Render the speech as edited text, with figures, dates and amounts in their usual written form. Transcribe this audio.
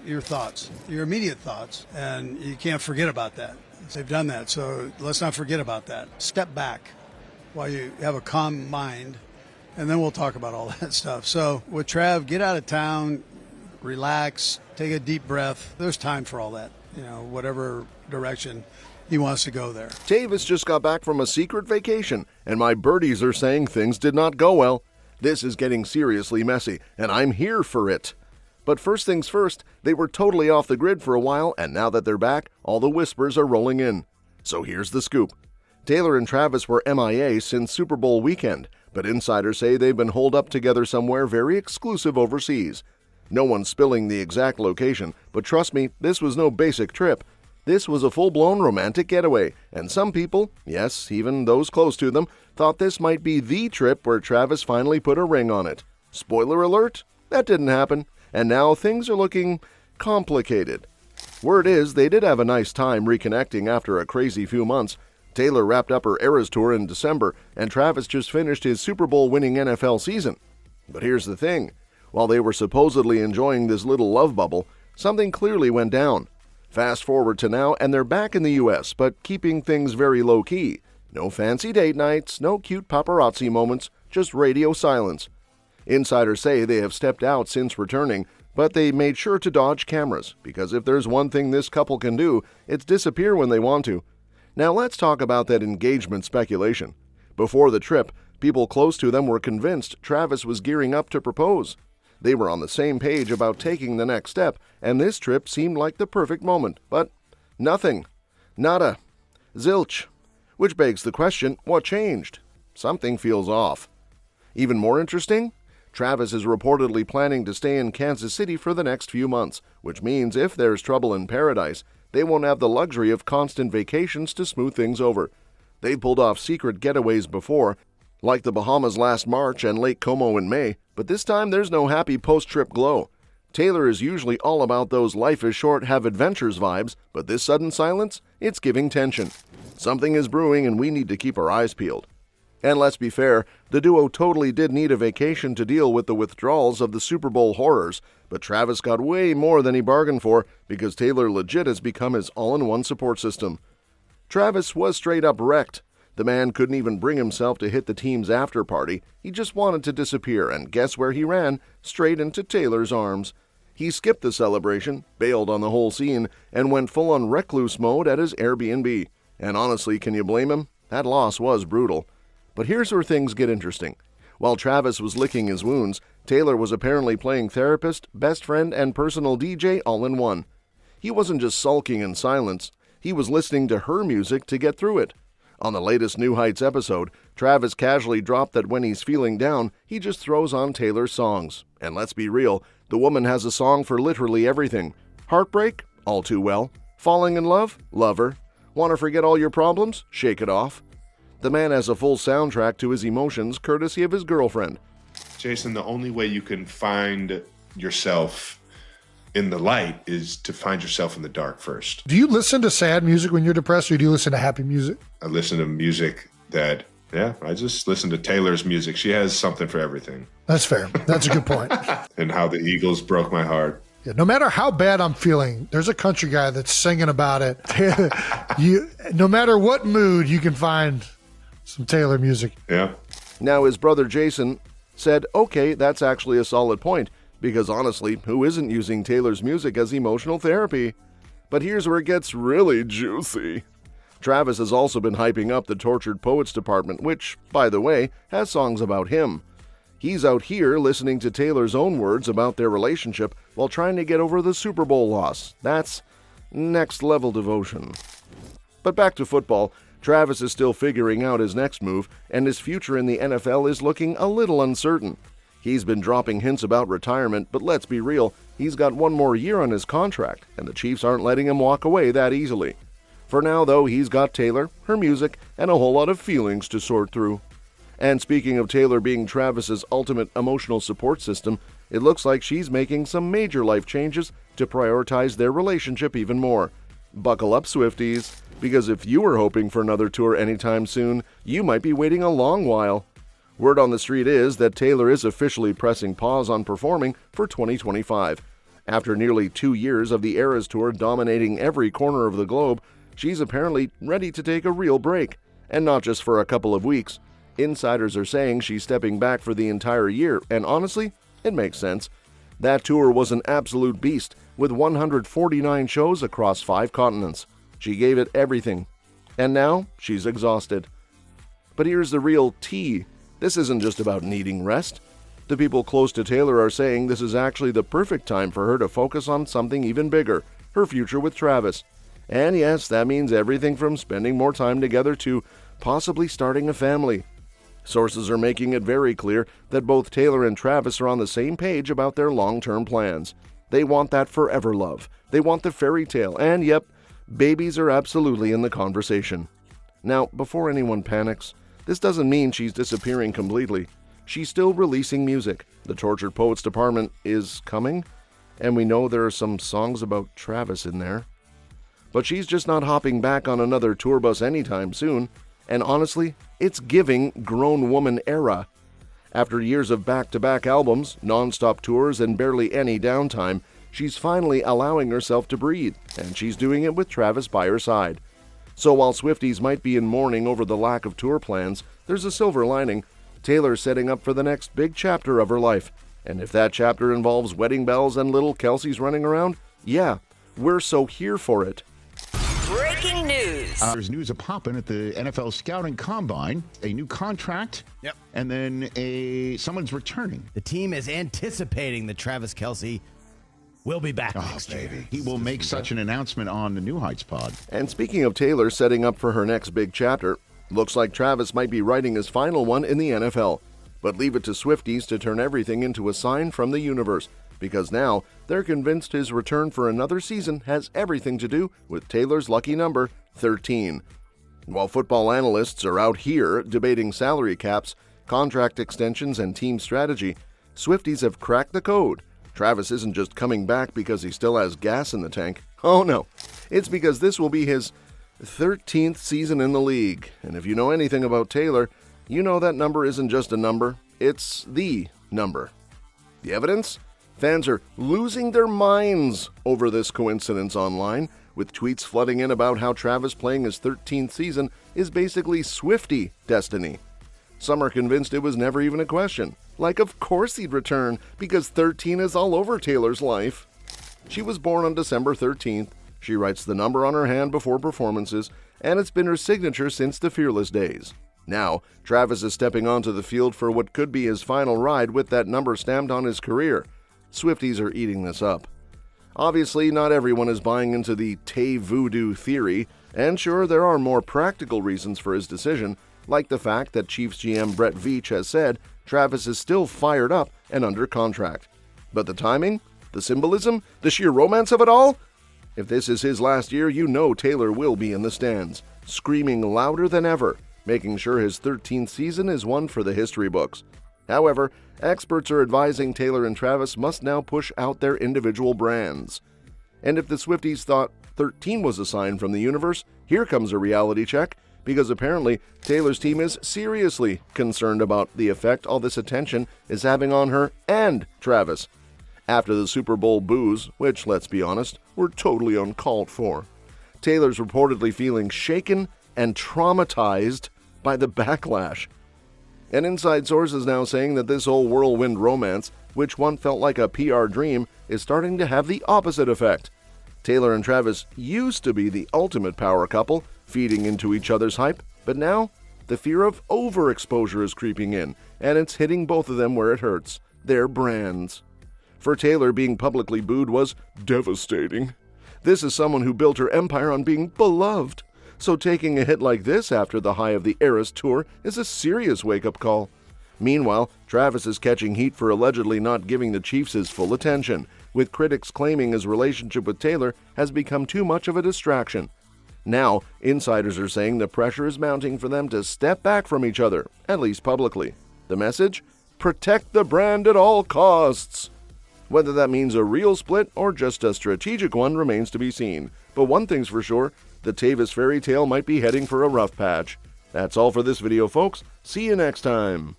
your thoughts, your immediate thoughts, and you can't forget about that. They've done that, so let's not forget about that. Step back while you have a calm mind, and then we'll talk about all that stuff. So with Trav, get out of town, relax, take a deep breath. There's time for all that, whatever direction he wants to go there. TAYVIS just got back from a secret vacation, and my birdies are saying things did not go well. This is getting seriously messy, and I'm here for it. But first things first, they were totally off the grid for a while, and now that they're back, all the whispers are rolling in. So here's the scoop. Taylor and Travis were MIA since Super Bowl weekend, but insiders say they've been holed up together somewhere very exclusive overseas. No one's spilling the exact location, but trust me, this was no basic trip. This was a full-blown romantic getaway, and some people, yes, even those close to them, thought this might be the trip where Travis finally put a ring on it. Spoiler alert, that didn't happen, and now things are looking complicated. Word is they did have a nice time reconnecting after a crazy few months. Taylor wrapped up her Eras Tour in December, and Travis just finished his Super Bowl-winning NFL season. But here's the thing. While they were supposedly enjoying this little love bubble, something clearly went down. Fast forward to now, and they're back in the U.S., but keeping things very low-key. No fancy date nights, no cute paparazzi moments, just radio silence. Insiders say they have stepped out since returning, but they made sure to dodge cameras, because if there's one thing this couple can do, it's disappear when they want to. Now let's talk about that engagement speculation. Before the trip, people close to them were convinced Travis was gearing up to propose. They were on the same page about taking the next step, and this trip seemed like the perfect moment, but nothing. Nada. Zilch. Which begs the question, what changed? Something feels off. Even more interesting? Travis is reportedly planning to stay in Kansas City for the next few months, which means if there's trouble in paradise, they won't have the luxury of constant vacations to smooth things over. They've pulled off secret getaways before, like the Bahamas last March and Lake Como in May, but this time there's no happy post-trip glow. Taylor is usually all about those life is short, have adventures vibes, but this sudden silence, it's giving tension. Something is brewing and we need to keep our eyes peeled. And let's be fair, the duo totally did need a vacation to deal with the withdrawals of the Super Bowl horrors, but Travis got way more than he bargained for because Taylor legit has become his all-in-one support system. Travis was straight up wrecked. The man couldn't even bring himself to hit the team's after party. He just wanted to disappear, and guess where he ran? Straight into Taylor's arms. He skipped the celebration, bailed on the whole scene, and went full-on recluse mode at his Airbnb. And honestly, can you blame him? That loss was brutal. But here's where things get interesting. While Travis was licking his wounds, Taylor was apparently playing therapist, best friend, and personal DJ all in one. He wasn't just sulking in silence. He was listening to her music to get through it. On the latest New Heights episode, Travis casually dropped that when he's feeling down, he just throws on Taylor's songs. And let's be real, the woman has a song for literally everything. Heartbreak? All too well. Falling in love? Love her. Want to forget all your problems? Shake it off. The man has a full soundtrack to his emotions, courtesy of his girlfriend. Jason, the only way you can find yourself in the light is to find yourself in the dark first. Do you listen to sad music when you're depressed, or do you listen to happy music? I listen to music I just listen to Taylor's music. She has something for everything. That's fair. That's a good point. And how the Eagles broke my heart. Yeah, no matter how bad I'm feeling, there's a country guy that's singing about it. No matter what mood, you can find some Taylor music. Yeah. Now his brother Jason said, okay, that's actually a solid point, because honestly, who isn't using Taylor's music as emotional therapy? But here's where it gets really juicy. Travis has also been hyping up the Tortured Poets department, which, by the way, has songs about him. He's out here listening to Taylor's own words about their relationship while trying to get over the Super Bowl loss. That's next-level devotion. But back to football. Travis is still figuring out his next move, and his future in the NFL is looking a little uncertain. He's been dropping hints about retirement, but let's be real, he's got one more year on his contract, and the Chiefs aren't letting him walk away that easily. For now, though, he's got Taylor, her music, and a whole lot of feelings to sort through. And speaking of Taylor being Travis's ultimate emotional support system, it looks like she's making some major life changes to prioritize their relationship even more. Buckle up, Swifties, because if you were hoping for another tour anytime soon, you might be waiting a long while. Word on the street is that Taylor is officially pressing pause on performing for 2025. After nearly 2 years of the Eras Tour dominating every corner of the globe, she's apparently ready to take a real break, and not just for a couple of weeks. Insiders are saying she's stepping back for the entire year, and honestly, it makes sense. That tour was an absolute beast, with 149 shows across 5 continents. She gave it everything, and now she's exhausted. But here's the real tea. This isn't just about needing rest. The people close to Taylor are saying this is actually the perfect time for her to focus on something even bigger, her future with Travis. And yes, that means everything from spending more time together to possibly starting a family. Sources are making it very clear that both Taylor and Travis are on the same page about their long-term plans. They want that forever love. They want the fairy tale, and yep, babies are absolutely in the conversation. Now, before anyone panics, this doesn't mean she's disappearing completely. She's still releasing music. The Tortured Poets Department is coming, and we know there are some songs about Travis in there. But she's just not hopping back on another tour bus anytime soon, and honestly, it's giving grown woman era. After years of back-to-back albums, non-stop tours, and barely any downtime, she's finally allowing herself to breathe, and she's doing it with Travis by her side. So while Swifties might be in mourning over the lack of tour plans, there's a silver lining. Taylor's setting up for the next big chapter of her life. And if that chapter involves wedding bells and little Kelseys running around, yeah, we're so here for it. Breaking news. There's news popping at the NFL Scouting Combine. A new contract. Yep. And then someone's returning. The team is anticipating that Travis Kelce will be back next year. He will make such an announcement on the New Heights pod. And speaking of Taylor setting up for her next big chapter, looks like Travis might be writing his final one in the NFL. But leave it to Swifties to turn everything into a sign from the universe, because now they're convinced his return for another season has everything to do with Taylor's lucky number, 13. While football analysts are out here debating salary caps, contract extensions, and team strategy, Swifties have cracked the code. Travis isn't just coming back because he still has gas in the tank. Oh no, it's because this will be his 13th season in the league. And if you know anything about Taylor, you know that number isn't just a number, it's the number. The evidence? Fans are losing their minds over this coincidence online, with tweets flooding in about how Travis playing his 13th season is basically Swiftie destiny. Some are convinced it was never even a question. Like, of course he'd return, because 13 is all over Taylor's life. She was born on December 13th. She writes the number on her hand before performances, and it's been her signature since the Fearless days. Now, Travis is stepping onto the field for what could be his final ride with that number stamped on his career. Swifties are eating this up. Obviously, not everyone is buying into the Tay voodoo theory, and sure, there are more practical reasons for his decision, like the fact that Chiefs GM Brett Veach has said Travis is still fired up and under contract. But the timing? The symbolism? The sheer romance of it all? If this is his last year, you know Taylor will be in the stands, screaming louder than ever, making sure his 13th season is one for the history books. However, experts are advising Taylor and Travis must now push out their individual brands. And if the Swifties thought 13 was a sign from the universe, here comes a reality check, because apparently Taylor's team is seriously concerned about the effect all this attention is having on her and Travis. After the Super Bowl boos, which, let's be honest, were totally uncalled for, Taylor's reportedly feeling shaken and traumatized by the backlash. An inside source is now saying that this whole whirlwind romance, which one felt like a PR dream, is starting to have the opposite effect. Taylor and Travis used to be the ultimate power couple, feeding into each other's hype, but now the fear of overexposure is creeping in, and it's hitting both of them where it hurts, their brands. For Taylor, being publicly booed was devastating. This is someone who built her empire on being beloved. So taking a hit like this after the high of the Eras Tour is a serious wake-up call. Meanwhile, Travis is catching heat for allegedly not giving the Chiefs his full attention, with critics claiming his relationship with Taylor has become too much of a distraction. Now, insiders are saying the pressure is mounting for them to step back from each other, at least publicly. The message? Protect the brand at all costs. Whether that means a real split or just a strategic one remains to be seen. But one thing's for sure, the TAYVIS fairy tale might be heading for a rough patch. That's all for this video, folks. See you next time.